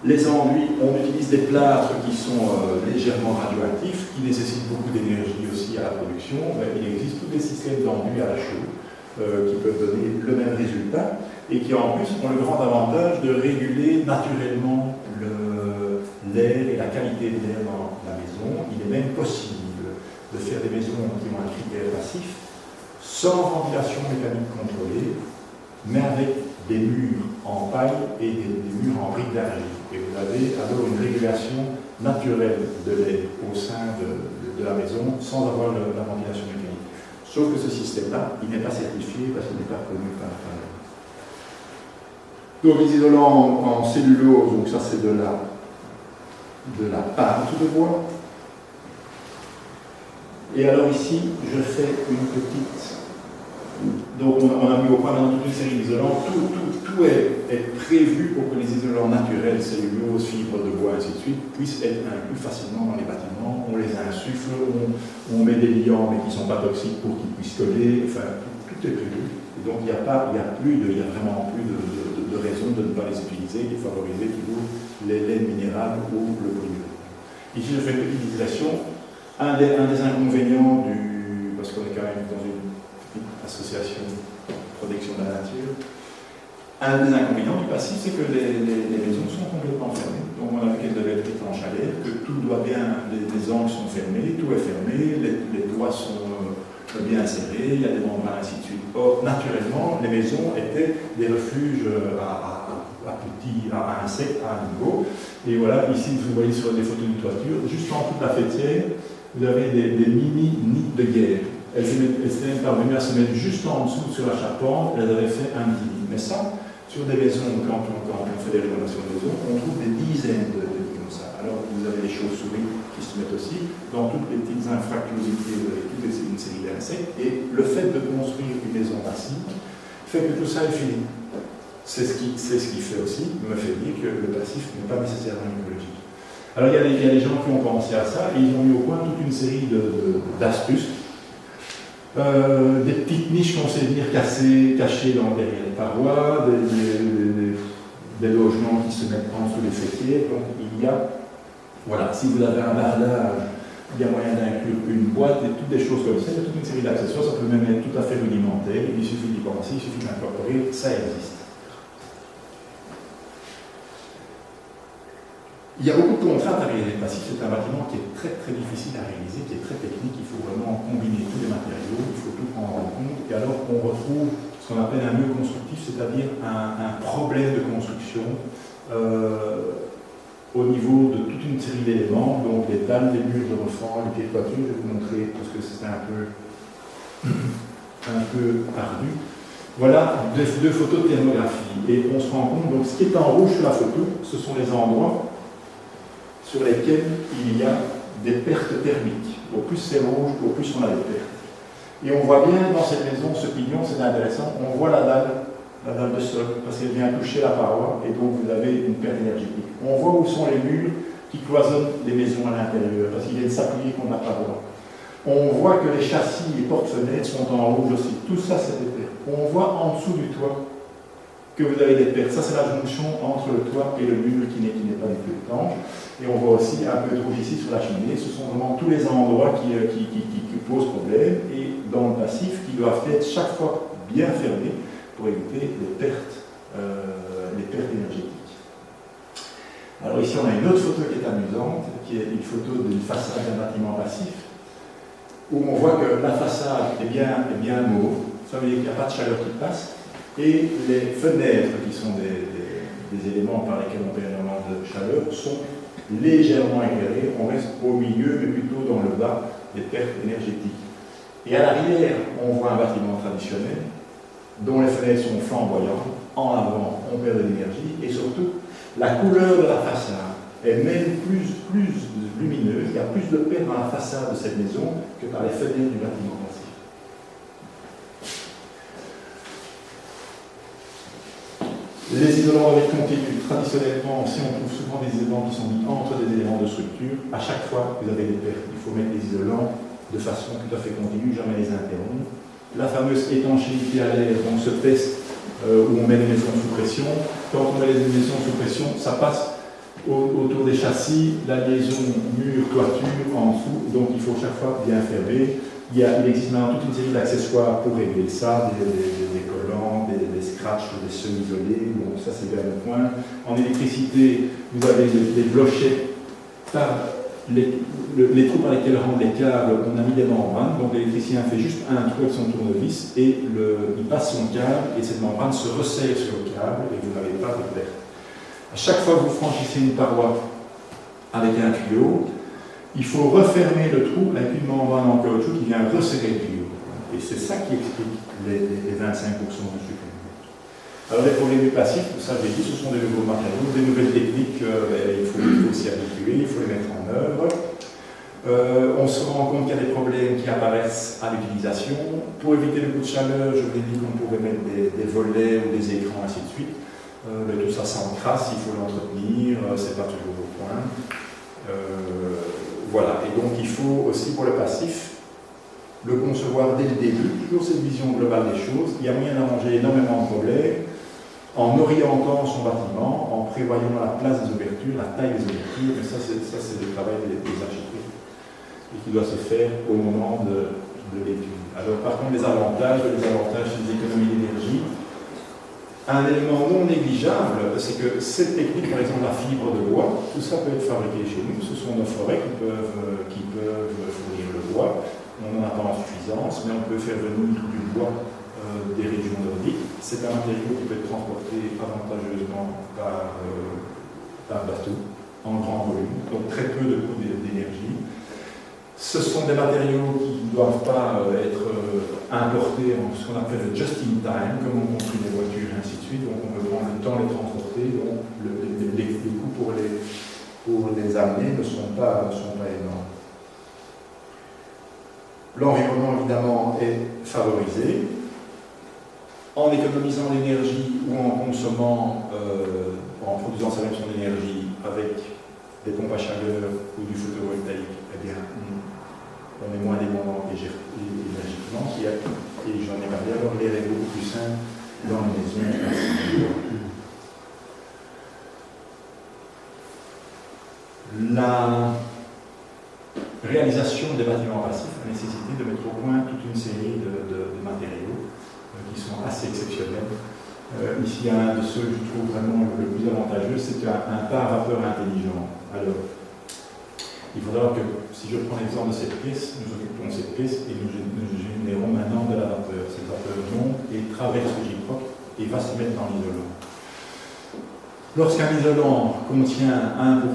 Les enduits, on utilise des plâtres qui sont légèrement radioactifs, qui nécessitent beaucoup d'énergie aussi à la production. Mais il existe tous des systèmes d'enduits à la chaux qui peuvent donner le même résultat et qui en plus ont le grand avantage de réguler naturellement l'air et la qualité de l'air dans la maison. Il est même possible de faire des maisons qui ont un critère passif sans ventilation mécanique contrôlée, mais avec des murs en paille et des murs en briques d'argile. Et vous avez alors une régulation naturelle de l'air au sein de la maison sans avoir la ventilation mécanique. Sauf que ce système-là, il n'est pas certifié parce qu'il n'est pas connu par la. Donc les isolants en cellulose, donc ça c'est de la pâte de bois. Et alors ici, je fais une petite. Donc on a mis au point dans toute une série d'isolants. Tout est prévu pour que les isolants naturels, cellulose, fibres de bois, ainsi de suite, puissent être inclus facilement dans les bâtiments. On les insuffle, on met des liants mais qui ne sont pas toxiques pour qu'ils puissent coller. Enfin, tout est prévu. Et donc il n'y a vraiment plus de raison de ne pas les utiliser et de favoriser toujours les laines minérales ou le polymère. Ici je fais une petite digression. Un des inconvénients parce qu'on est quand même dans une association de protection de la nature, un des inconvénients du passif, c'est que les maisons sont complètement fermées. Donc on a vu qu'elles devaient être étanches à l'air, que tout doit bien, les angles sont fermés, tout est fermé, les toits sont bien serrés, il y a des membranes, ainsi de suite. Or, naturellement, les maisons étaient des refuges à insectes, à un niveau. Et voilà, ici, vous voyez sur des photos de toiture, juste en dessous de la fêtière, vous avez des mini-nids de guerre. Elles étaient parvenues à se mettre juste en dessous sur la charpente, elles avaient fait un petit lit. Mais ça, sur des maisons, quand on fait des rénovations de maisons, on trouve des dizaines de lits comme ça. Alors vous avez les chauves-souris qui se mettent aussi, dans toutes les petites infractuosités, vous avez toute une série d'insectes, et le fait de construire une maison passive fait que tout ça est fini. C'est ce qui fait aussi, me fait dire que le passif n'est pas nécessairement écologique. Alors il y a des gens qui ont pensé à ça, et ils ont mis au point toute une série d'astuces. Des petites niches qu'on sait venir cachées derrière les parois, des logements qui se mettent en dessous des fêtiers. Donc il y a, voilà, si vous avez un bardage, il y a moyen d'inclure une boîte et toutes des choses comme ça, il y a toute une série d'accessoires, ça peut même être tout à fait rudimentaire, il suffit d'y penser, il suffit d'incorporer, ça existe. Il y a beaucoup de contraintes à réaliser. C'est un bâtiment qui est très très difficile à réaliser, qui est très technique. Il faut vraiment combiner tous les matériaux, il faut tout prendre en compte. Et alors on retrouve ce qu'on appelle un mur constructif, c'est-à-dire un problème de construction au niveau de toute une série d'éléments, donc les dalles, les murs de refend, les pieds de toiture. Je vais vous montrer parce que c'est un peu ardu. Voilà deux photos de thermographie. Et on se rend compte, donc ce qui est en rouge sur la photo, ce sont les endroits sur lesquels il y a des pertes thermiques. Au plus c'est rouge, au plus on a des pertes. Et on voit bien dans cette maison, ce pignon, c'est intéressant, on voit la dalle de sol, parce qu'elle vient toucher la paroi, et donc vous avez une perte énergétique. On voit où sont les murs qui cloisonnent les maisons à l'intérieur, parce qu'ils viennent s'appuyer qu'on n'a pas droit. On voit que les châssis et portes-fenêtres sont en rouge aussi. Tout ça, c'est des pertes. On voit en dessous du toit que vous avez des pertes. Ça, c'est la jonction entre le toit et le mur qui n'est pas du tout étanche. Et on voit aussi un peu de rouge ici sur la cheminée. Ce sont vraiment tous les endroits qui posent problème et dans le passif qui doivent être chaque fois bien fermés pour éviter les pertes énergétiques. Alors ici, on a une autre photo qui est amusante, qui est une photo d'une façade d'un bâtiment passif, où on voit que la façade est bien mauve, ça veut dire qu'il n'y a pas de chaleur qui passe, et les fenêtres, qui sont des éléments par lesquels on perd énormément de chaleur, sont légèrement éclairées. On reste au milieu, mais plutôt dans le bas des pertes énergétiques. Et à l'arrière, on voit un bâtiment traditionnel, dont les fenêtres sont flamboyantes. En avant, on perd de l'énergie, et surtout, la couleur de la façade est même plus lumineuse. Il y a plus de pertes dans la façade de cette maison que par les fenêtres du bâtiment passif. Les isolants avec continu, traditionnellement, si on trouve souvent des isolants qui sont mis entre des éléments de structure, à chaque fois vous avez des pertes. Il faut mettre les isolants de façon tout à fait continue, jamais les interrompre. La fameuse étanchéité à l'air, donc ce test où on met les maisons sous pression. Quand on met les maisons sous pression, ça passe autour des châssis, la liaison mur-toiture en dessous, donc il faut chaque fois bien fermer. Il existe maintenant toute une série d'accessoires pour régler ça, des collants, des scratchs, des semi-isolés, bon ça c'est bien le point. En électricité, vous avez des blochets par les trous par lesquels rentrent les câbles, on a mis des membranes, donc l'électricien fait juste un trou avec son tournevis et il passe son câble et cette membrane se resserre sur le câble et vous n'avez pas de perte. À chaque fois que vous franchissez une paroi avec un tuyau, il faut refermer le trou avec une membrane en caoutchouc qui vient resserrer le tuyau. Et c'est ça qui explique les 25% de supplément. Alors les problèmes du passif, ça j'ai dit, ce sont des nouveaux matériaux, des nouvelles techniques, il faut s'y habituer, il faut les mettre en œuvre. On se rend compte qu'il y a des problèmes qui apparaissent à l'utilisation. Pour éviter le coup de chaleur, je vous ai dit qu'on pouvait mettre des volets ou des écrans, ainsi de suite. Tout ça s'encrasse, il faut l'entretenir, c'est pas toujours au point. Voilà, et donc il faut aussi pour le passif le concevoir dès le début, toujours cette vision globale des choses. Il y a moyen d'arranger énormément de problèmes en orientant son bâtiment, en prévoyant la place des ouvertures, la taille des ouvertures, mais ça c'est le travail des architectes et qui doit se faire au moment de l'étude. Alors par contre les avantages des économies d'énergie. Un élément non négligeable, c'est que cette technique, par exemple la fibre de bois, tout ça peut être fabriqué chez nous. Ce sont nos forêts qui peuvent fournir le bois. On n'en a pas en suffisance, mais on peut faire venir du bois des régions nordiques. C'est un matériau qui peut être transporté avantageusement par bateau, en grand volume, donc très peu de coûts d'énergie. Ce sont des matériaux qui ne doivent pas être importés en ce qu'on appelle le just-in-time, comme on construit des voitures et ainsi de suite, donc on peut prendre le temps de les transporter, donc les coûts pour les amener ne sont pas énormes. L'environnement, évidemment, est favorisé. En économisant l'énergie ou en consommant, en produisant sa même d'énergie avec des pompes à chaleur ou du photovoltaïque, eh bien, on est moins dépendant énergiquement. Et j'en ai parlé, alors l'air est beaucoup plus simple dans les maisons. La réalisation des bâtiments passifs a nécessité de mettre au point toute une série de matériaux qui sont assez exceptionnels. Ici, un de ceux que je trouve vraiment le plus avantageux, c'est un par-vapeur intelligent. Alors, il faudra que, si je prends l'exemple de cette pièce, nous occupons cette pièce et nous générons maintenant de la vapeur. Cette vapeur monte et traverse le gyproc et va se mettre dans l'isolant. Lorsqu'un isolant contient 1%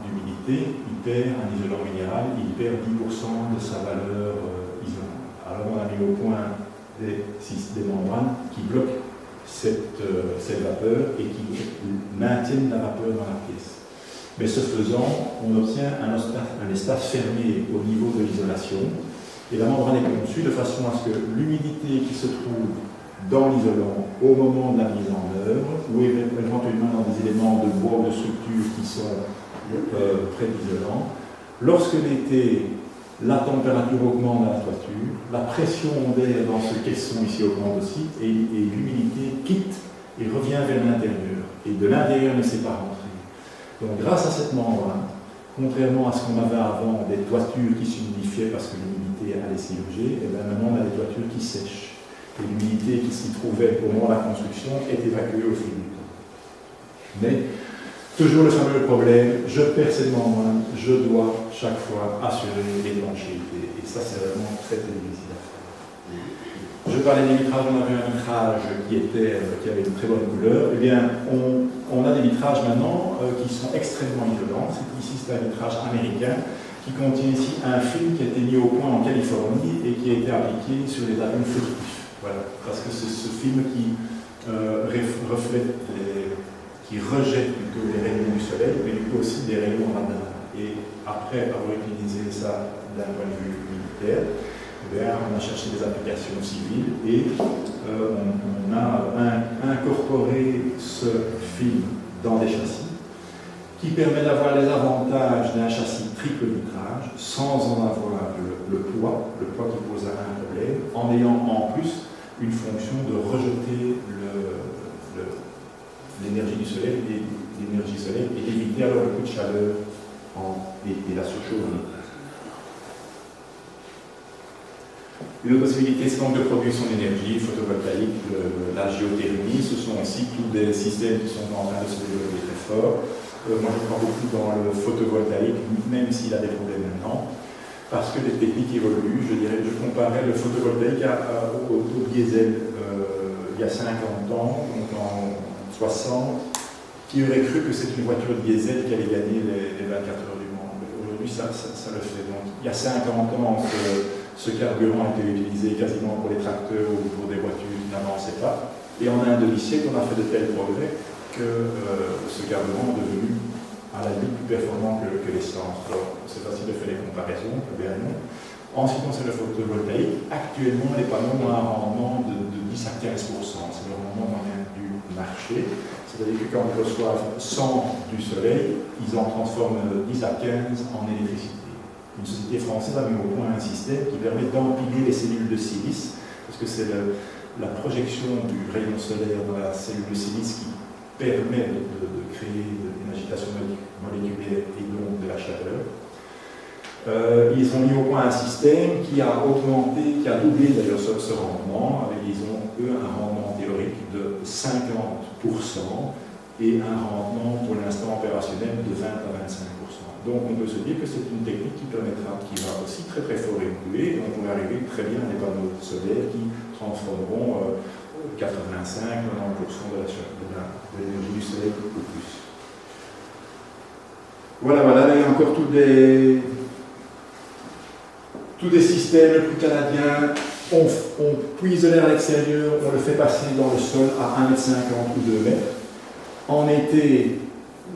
d'humidité, il perd un isolant minéral, il perd 10% de sa valeur isolante. Alors on a mis au point des membranes qui bloquent cette vapeur et qui maintiennent la vapeur dans la pièce. Mais ce faisant, on obtient un espace fermé au niveau de l'isolation et la membrane est conçue de façon à ce que l'humidité qui se trouve dans l'isolant au moment de la mise en œuvre ou éventuellement dans des éléments de bois ou de structure qui sont près de l'isolant, lorsque l'été, la température augmente dans la toiture, la pression d'air dans ce caisson ici augmente aussi et l'humidité quitte et revient vers l'intérieur et de l'intérieur ne s'est pas rentré. Donc grâce à cette membrane, contrairement à ce qu'on avait avant, des toitures qui s'humidifiaient parce que l'humidité allait s'y loger, et bien maintenant on a des toitures qui sèchent. Et l'humidité qui s'y trouvait au moment de la construction est évacuée au fil du temps. Mais toujours le fameux problème, je perds cette membrane, je dois chaque fois assurer l'étanchéité. Et ça c'est vraiment très difficile à faire. Je parlais des vitrages, on avait un vitrage qui avait une très bonne couleur. Eh bien, on a des vitrages maintenant qui sont extrêmement isolants. Ici, c'est un vitrage américain qui contient ici un film qui a été mis au point en Californie et qui a été appliqué sur les avions furtifs. Voilà, parce que c'est ce film qui reflète, qui rejette plutôt les rayons du soleil, mais du coup aussi des rayons radar. Et après avoir utilisé ça d'un point de vue militaire, on a cherché des applications civiles et on a incorporé ce film dans des châssis qui permet d'avoir les avantages d'un châssis triple vitrage sans en avoir le poids qui pose un problème, en ayant en plus une fonction de rejeter l'énergie du soleil et d'éviter alors le coup de chaleur et la surchauffe. Une autre possibilité, c'est donc de produire son énergie photovoltaïque, la géothermie. Ce sont aussi tous des systèmes qui sont en train de se développer très fort. Moi, je crois beaucoup dans le photovoltaïque, même s'il a des problèmes maintenant, parce que les techniques évoluent. Je dirais, je comparais le photovoltaïque au diesel il y a 50 ans, donc en 60. Qui aurait cru que c'est une voiture diesel qui allait gagner les 24 heures du Mans? Aujourd'hui, ça le fait. Donc, il y a 50 ans, ce carburant était utilisé quasiment pour les tracteurs ou pour des voitures qui n'avançaient pas. Et en un demi-siècle, on a fait de tels progrès que ce carburant est devenu à la limite plus performant que l'essence. Alors, c'est facile de faire les comparaisons, bien non. En ce qui concerne le photovoltaïque, actuellement, les panneaux ont un rendement de 10 à 15%. C'est le rendement moyen du marché. C'est-à-dire que quand ils reçoivent 100 du soleil, ils en transforment 10 à 15 en électricité. Une société française a mis au point un système qui permet d'empiler les cellules de silice, parce que c'est la projection du rayon solaire dans la cellule de silice qui permet de créer une agitation moléculaire et donc de la chaleur. Ils ont mis au point un système qui a augmenté, qui a doublé d'ailleurs ce rendement. Ils ont, eux, un rendement théorique de 50% et un rendement pour l'instant opérationnel de 20 à 25%. Donc on peut se dire que c'est une technique qui permettra, qui va aussi très très fort évoluer, et on pourrait arriver très bien à des panneaux solaires qui transformeront 85-90% de l'énergie du soleil ou plus. Voilà, là il y a encore tous des systèmes. Le plus canadien, on puise de l'air à l'extérieur, on le fait passer dans le sol à 1,50 m ou 2 m. En été,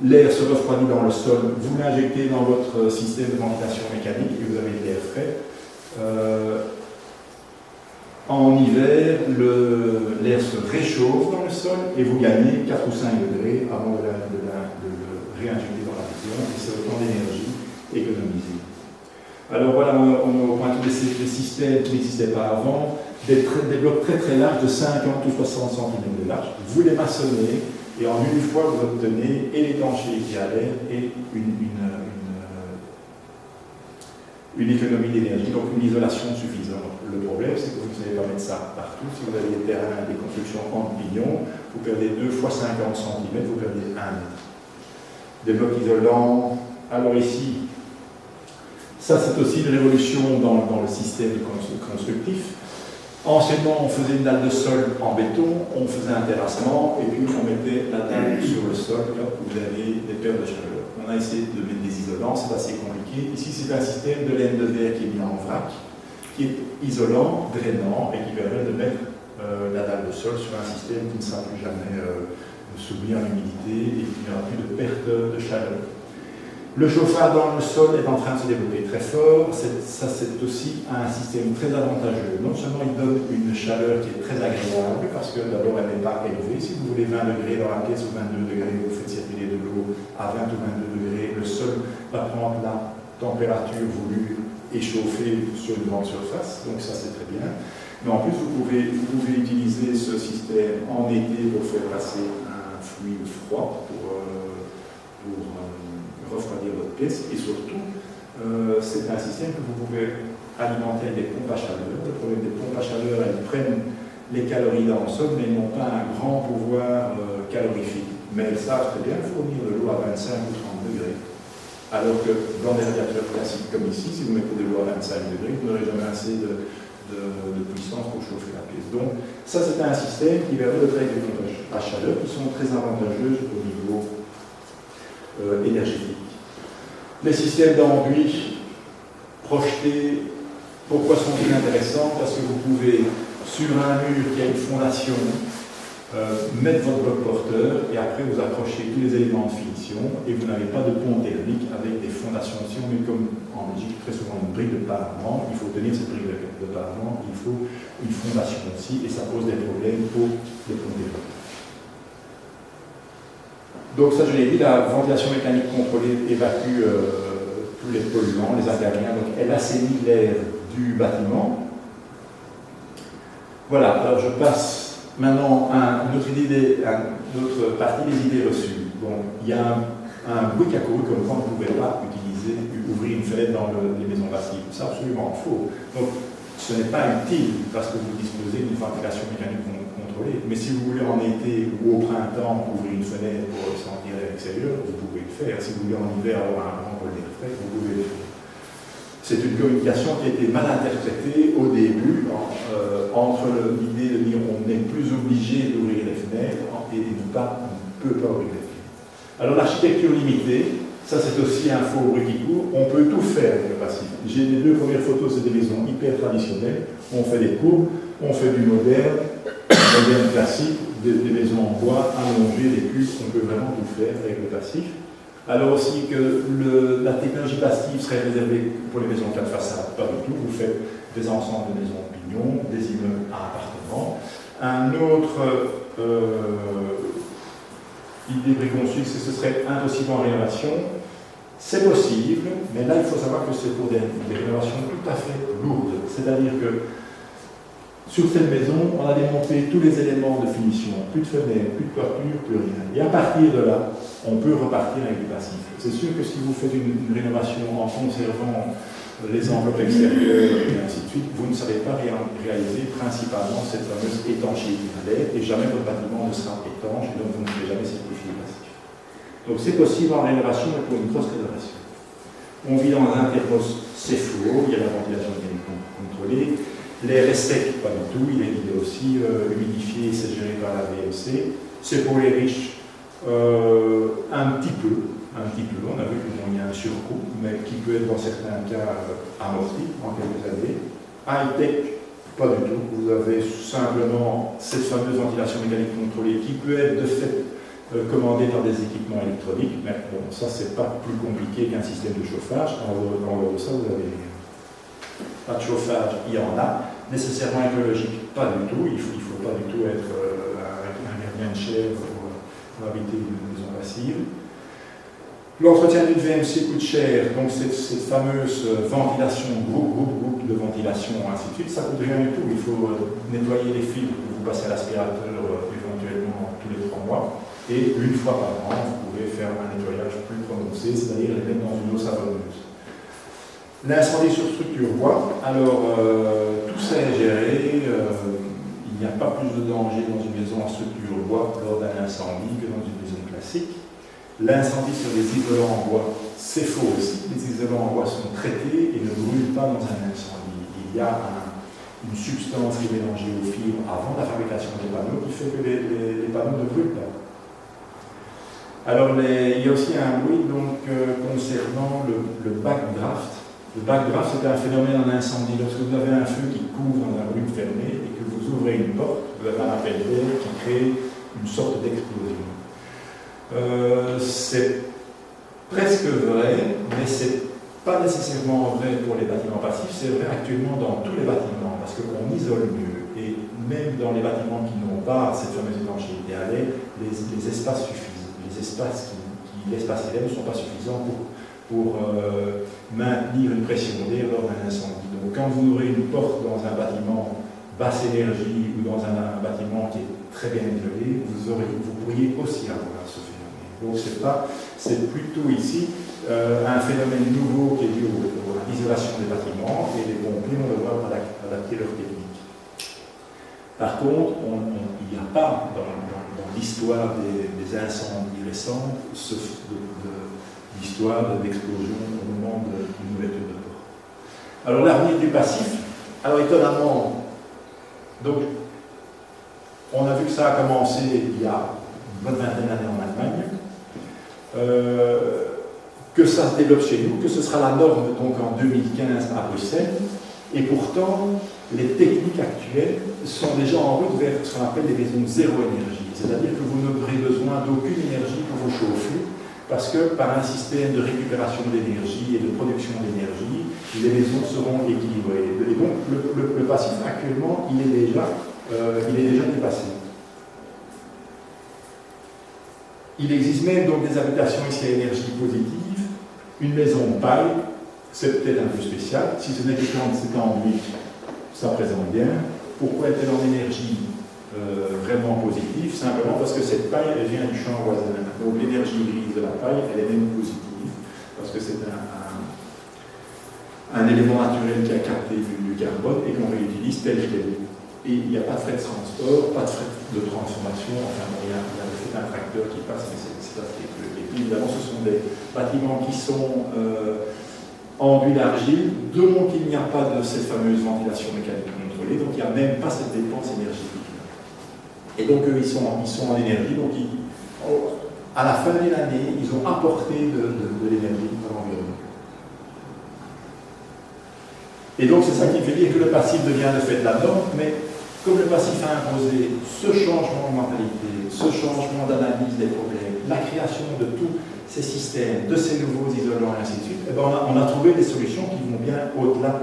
l'air se refroidit dans le sol, vous l'injectez dans votre système de ventilation mécanique et vous avez de l'air frais. En hiver, l'air se réchauffe dans le sol et vous gagnez 4 ou 5 degrés avant de le réinjecter dans la maison, et c'est autant d'énergie économisée. Alors voilà, on a au point tous les systèmes qui n'existaient pas avant, des blocs très très larges de 50 ou 60 cm de large. Vous les maçonnez et en une fois vous obtenez et l'étanchéité à l'air et une économie d'énergie, donc une isolation suffisante. Le problème, c'est que vous ne savez pas mettre ça partout. Si vous avez des terrains, des constructions en pignon, vous perdez 2 fois 50 cm, vous perdez 1 mètre. Des blocs isolants. Alors ici, ça c'est aussi une révolution dans le système constructif. Anciennement, on faisait une dalle de sol en béton, on faisait un terrassement, et puis on mettait la dalle sur le sol, là où vous avez des pertes de chaleur. On a essayé de mettre des isolants, c'est assez compliqué. Ici, c'est un système de laine de verre qui est mis en vrac, qui est isolant, drainant, et qui permet de mettre la dalle de sol sur un système qui ne sera plus jamais soumis à l'humidité et qui n'aura plus de perte de chaleur. Le chauffage dans le sol est en train de se développer très fort. Ça, c'est aussi un système très avantageux. Non seulement il donne une chaleur qui est très agréable, parce que d'abord elle n'est pas élevée. Si vous voulez 20 degrés dans la pièce ou 22 degrés, vous faites circuler de l'eau à 20 ou 22 degrés. Le sol va prendre la température voulue et chauffer sur une grande surface. Donc ça, c'est très bien. Mais en plus, vous pouvez utiliser ce système en été pour faire passer un fluide froid, pour refroidir votre pièce, et surtout, c'est un système que vous pouvez alimenter avec des pompes à chaleur. Le problème des pompes à chaleur, elles prennent les calories dans le sol, mais elles n'ont pas un grand pouvoir calorifique. Mais elles savent très bien fournir de l'eau à 25 ou 30 degrés. Alors que dans des radiateurs classiques comme ici, si vous mettez de l'eau à 25 degrés, vous n'aurez jamais assez de puissance pour chauffer la pièce. Donc, ça, c'est un système qui permet de créer des pompes à chaleur qui sont très avantageuses au niveau énergétique. Les systèmes d'enduit projetés, pourquoi sont-ils intéressants? Parce que vous pouvez, sur un mur qui a une fondation, mettre votre bloc porteur et après vous accrochez tous les éléments de finition et vous n'avez pas de pont thermique avec des fondations. Si on met comme en Belgique très souvent une brique de pavement, il faut tenir cette brique de pavement, il faut une fondation aussi et ça pose des problèmes pour les ponts thermiques. Donc ça, je l'ai dit, la ventilation mécanique contrôlée évacue tous les polluants, les acariens, donc elle assainit l'air du bâtiment. Voilà, alors je passe Maintenant, une autre partie des idées reçues. Donc, il y a un bruit qui a couru comme quoi on ne pouvait pas ouvrir une fenêtre dans les maisons passives. C'est absolument faux. Donc, ce n'est pas utile parce que vous disposez d'une ventilation mécanique contrôlée. Mais si vous voulez en été ou au printemps ouvrir une fenêtre pour sentir l'air extérieur, vous pouvez le faire. Si vous voulez en hiver avoir un grand bol d'air frais, vous pouvez le faire. C'est une communication qui a été mal interprétée au début entre l'idée de dire on n'est plus obligé d'ouvrir les fenêtres et on ne peut pas ouvrir les fenêtres. Alors l'architecture limitée, ça c'est aussi un faux bruit qui court, on peut tout faire avec le passif. J'ai les deux premières photos, c'est des maisons hyper traditionnelles, on fait des courbes, on fait du moderne classique, des maisons en bois, allongées, des cubes, on peut vraiment tout faire avec le passif. Alors aussi que la technologie passive serait réservée pour les maisons 4 façades, pas du tout, vous faites des ensembles de maisons pignons, des immeubles à appartements. Un autre idée préconçue, c'est que ce serait impossible en rénovation. C'est possible, mais là il faut savoir que c'est pour des rénovations tout à fait lourdes. C'est-à-dire que sur cette maison, on a démonté tous les éléments de finition, plus de fenêtres, plus de toiture, plus rien. Et à partir de là, on peut repartir avec du passif. C'est sûr que si vous faites une rénovation en conservant les enveloppes extérieures et ainsi de suite, vous ne savez pas réaliser principalement cette fameuse étanchéité de l'air et jamais votre bâtiment ne sera étanche et donc vous ne pourrez jamais certifier passif. Donc c'est possible en rénovation mais pour une grosse rénovation. On vit dans un termos, c'est faux, il y a la ventilation qui est contrôlée. L'air est sec, pas du tout, il est aussi humidifié, c'est géré par la VOC. C'est pour les riches, un petit peu, on a vu qu'il y a un surcoût, mais qui peut être dans certains cas amorti en quelques années. High-tech, pas du tout, vous avez simplement cette fameuse ventilation mécanique contrôlée qui peut être de fait commandée par des équipements électroniques, mais bon, ça c'est pas plus compliqué qu'un système de chauffage, en dehors de ça vous avez pas de chauffage, il y en a. Nécessairement écologique, pas du tout. Il ne faut pas du tout être un gardien de chèvre pour habiter une maison passive. L'entretien d'une VMC coûte cher, donc cette fameuse ventilation, groupe de ventilation, ainsi de suite, ça ne coûte rien du tout. Il faut nettoyer les fils que vous passez à l'aspirateur éventuellement tous les 3 mois. Et une fois par an, vous pouvez faire un nettoyage plus prononcé, c'est-à-dire les mettre dans une eau savonneuse. L'incendie sur structure bois, alors tout ça est géré, il n'y a pas plus de danger dans une maison en structure bois lors d'un incendie que dans une maison classique. L'incendie sur les isolants en bois, c'est faux aussi, les isolants en bois sont traités et ne brûlent pas dans un incendie. Il y a une substance qui est mélangée aux fibres avant la fabrication des panneaux qui fait que les panneaux ne brûlent pas. Alors il y a aussi un bruit donc, concernant le backdraft. Le backdraft, c'est un phénomène en incendie. Lorsque vous avez un feu qui couvre dans un bruit fermé et que vous ouvrez une porte, vous avez un appel d'air qui crée une sorte d'explosion. C'est presque vrai, mais c'est pas nécessairement vrai pour les bâtiments passifs, c'est vrai actuellement dans tous les bâtiments, parce qu'on isole mieux. Et même dans les bâtiments qui n'ont pas cette fameuse étanchéité à l'air, les espaces suffisent. Les espaces l'espace et l'air ne sont pas suffisants pour maintenir une pression d'air lors d'un incendie. Donc quand vous ouvrez une porte dans un bâtiment basse énergie ou dans un bâtiment qui est très bien isolé, vous pourriez aussi avoir ce phénomène. Donc c'est plutôt ici un phénomène nouveau qui est dû à l'isolation des bâtiments et les pompiers vont devoir adapter leur technique. Par contre, il n'y a pas dans l'histoire des incendies récents l'histoire d'explosion au moment d'une ouverture de porte. Alors l'avenir du passif, alors étonnamment, donc on a vu que ça a commencé il y a une bonne vingtaine d'années en Allemagne, que ça se développe chez nous, que ce sera la norme donc en 2015 à Bruxelles, et pourtant les techniques actuelles sont déjà en route vers ce qu'on appelle les maisons zéro énergie, c'est-à-dire que vous n'aurez besoin d'aucune énergie pour vous chauffer, parce que par un système de récupération d'énergie et de production d'énergie, les maisons seront équilibrées. Et donc le passif actuellement, il est déjà dépassé. Il existe même donc des habitations ici à énergie positive. Une maison paille, c'est peut-être un peu spécial. Si ce n'est que quand c'est en huit, ça présente bien. Pourquoi est-elle en énergie vraiment positif, simplement parce que cette paille, elle vient du champ voisin. Donc l'énergie grise de la paille, elle est même positive, parce que c'est un élément naturel qui a capté du carbone et qu'on réutilise tel quel. Et il n'y a pas de frais de transport, pas de frais de transformation, enfin bon, il y a c'est un tracteur qui passe, mais c'est pas très peu. Et puis évidemment, ce sont des bâtiments qui sont enduits d'argile, dont il n'y a pas de cette fameuse ventilation mécanique contrôlée, donc il n'y a même pas cette dépense énergétique. Et donc eux, ils sont en énergie, donc à la fin de l'année, ils ont apporté de l'énergie à l'environnement. Et donc c'est ça qui fait dire que le passif devient le fait de la norme, mais comme le passif a imposé ce changement de mentalité, ce changement d'analyse des problèmes, la création de tous ces systèmes, de ces nouveaux isolants et ainsi de suite, eh ben on a trouvé des solutions qui vont bien au-delà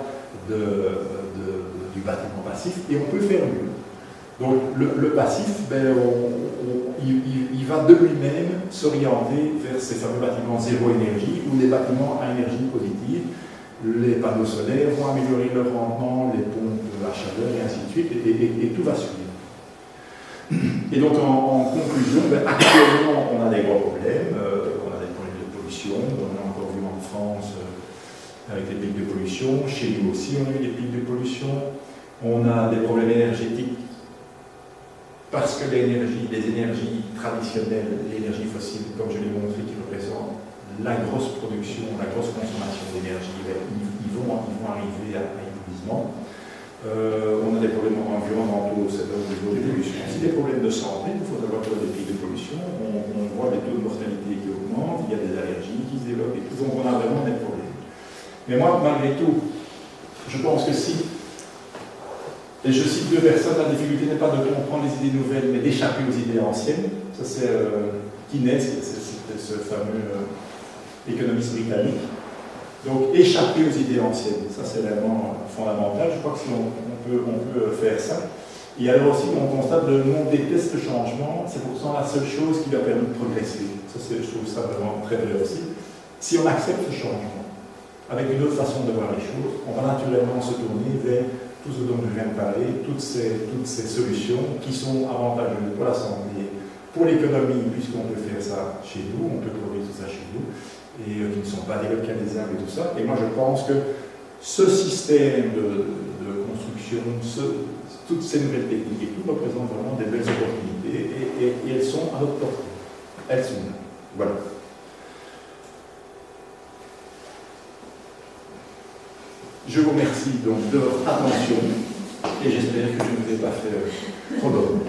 du bâtiment passif et on peut faire mieux. Donc le passif, ben, il va de lui-même s'orienter vers ces fameux bâtiments zéro énergie ou les bâtiments à énergie positive. Les panneaux solaires vont améliorer leur rendement, les pompes à chaleur et ainsi de suite, et tout va suivre. Et donc en conclusion, ben, actuellement on a des gros problèmes, on a des problèmes de pollution, on a encore vu en France avec des pics de pollution, chez nous aussi on a eu des pics de pollution, on a des problèmes énergétiques parce que les énergies traditionnelles, l'énergie fossile, comme je l'ai montré, qui représentent la grosse production, la grosse consommation d'énergie, ils vont arriver à épuisement. On a des problèmes environnementaux, c'est au niveau des pollutions. Si des problèmes de santé, il faut savoir qu'il y a des pics de pollution, on voit les taux de mortalité qui augmentent, il y a des allergies qui se développent et tout, donc on a vraiment des problèmes. Mais moi, malgré tout, je pense que si, et je cite deux personnes, la difficulté n'est pas de comprendre les idées nouvelles, mais d'échapper aux idées anciennes. Ça c'est Keynes, c'est ce fameux économiste britannique. Donc échapper aux idées anciennes, ça c'est vraiment fondamental. Je crois que si on peut faire ça. Et alors aussi, on constate que le monde déteste le changement, c'est pourtant la seule chose qui lui a permis de progresser. Ça, je trouve ça vraiment très vrai aussi. Si on accepte ce changement, avec une autre façon de voir les choses, on va naturellement se tourner vers tout ce dont je viens de parler, toutes ces solutions qui sont avantageuses pour la santé, pour l'économie, puisqu'on peut faire ça chez nous, on peut produire tout ça chez nous, et qui ne sont pas délocalisables et tout ça. Et moi je pense que ce système de construction, toutes ces nouvelles techniques et tout représentent vraiment des belles opportunités et elles sont à notre portée. Elles sont là. Voilà. Je vous remercie donc de votre attention et j'espère que je ne vous ai pas fait trop d'ordre.